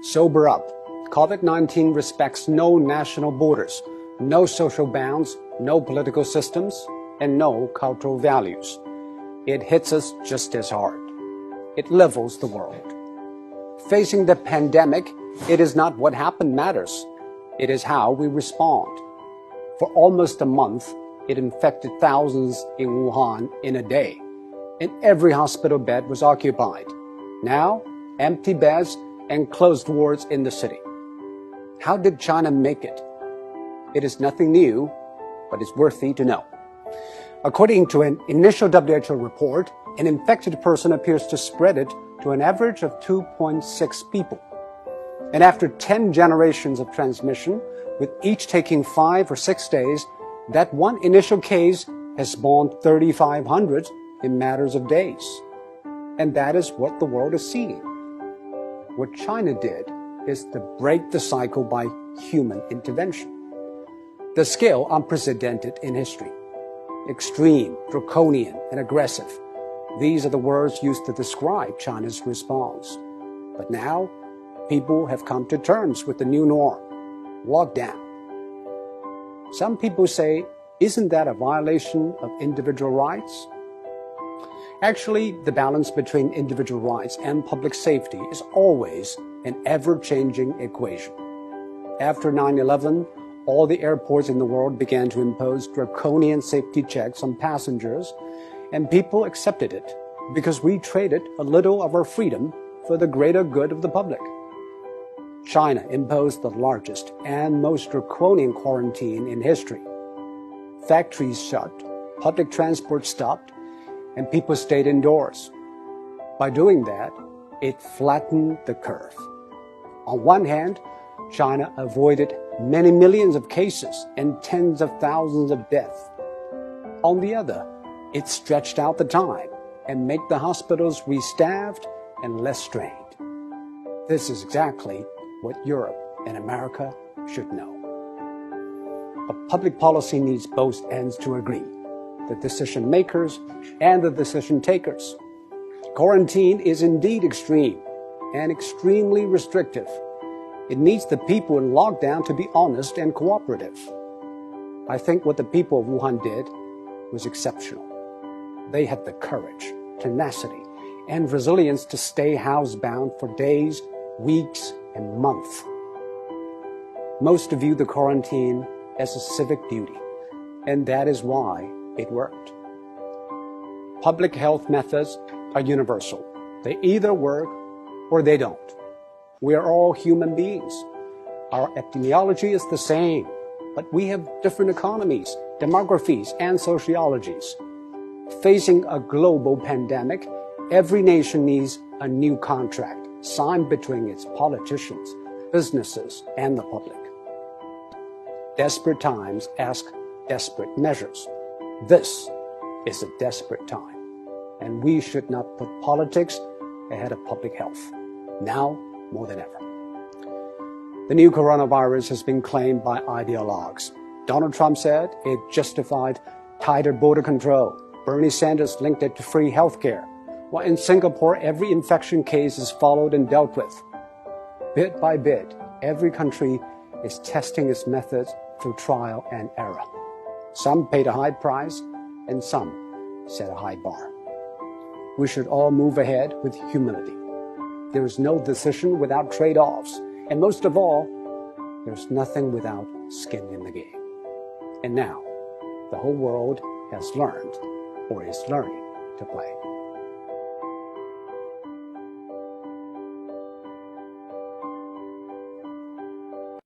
Sober up. COVID-19 respects no national borders, no social bounds, no political systems, and no cultural values. It hits us just as hard. It levels the world. Facing the pandemic, it is not what happened matters. It is how we respond. For almost a month, it infected thousands in Wuhan in a day, and every hospital bed was occupied. Now, empty beds and closed wards in the city. How did China make it? It is nothing new, but it's worthy to know. According to an initial WHO report, an infected person appears to spread it to an average of 2.6 people. And after 10 generations of transmission, with each taking 5 or 6 days, that one initial case has spawned 3,500 in matters of days. And that is what the world is seeing. What China did is to break the cycle by human intervention. The scale unprecedented in history. Extreme, draconian, and aggressive. These are the words used to describe China's response. But now, people have come to terms with the new norm, lockdown. Some people say, isn't that a violation of individual rights? Actually, the balance between individual rights and public safety is always an ever-changing equation. After 9/11, all the airports in the world began to impose draconian safety checks on passengers, and people accepted it because we traded a little of our freedom for the greater good of the public. China imposed the largest and most draconian quarantine in history. Factories shut, public transport stopped, and people stayed indoors. By doing that, it flattened the curve. On one hand, China avoided many millions of cases and tens of thousands of deaths. On the other, it stretched out the time and made the hospitals restaffed and less strained. This is exactly what Europe and America should know. But public policy needs both ends to agree, the decision makers and the decision takers. Quarantine is indeed extreme and extremely restrictive. It needs the people in lockdown to be honest and cooperative. I think what the people of Wuhan did was exceptional. They had the courage, tenacity, and resilience to stay housebound for days, weeks, and months. Most view the quarantine as a civic duty, and that is why it worked. Public health methods are universal. They either work or they don't. We are all human beings. Our epidemiology is the same, but we have different economies, demographies, and sociologies. Facing a global pandemic, every nation needs a new contract signed between its politicians, businesses, and the public. Desperate times ask desperate measures. This is a desperate time, and we should not put politics ahead of public health, now more than ever. The new coronavirus has been claimed by ideologues. Donald Trump said it justified tighter border control. Bernie Sanders linked it to free health care. While in Singapore, every infection case is followed and dealt with. Bit by bit, every country is testing its methods through trial and error. Some paid a high price, and some set a high bar. We should all move ahead with humility. There is no decision without trade-offs, and most of all, there's nothing without skin in the game. And now, the whole world has learned, or is learning, to play.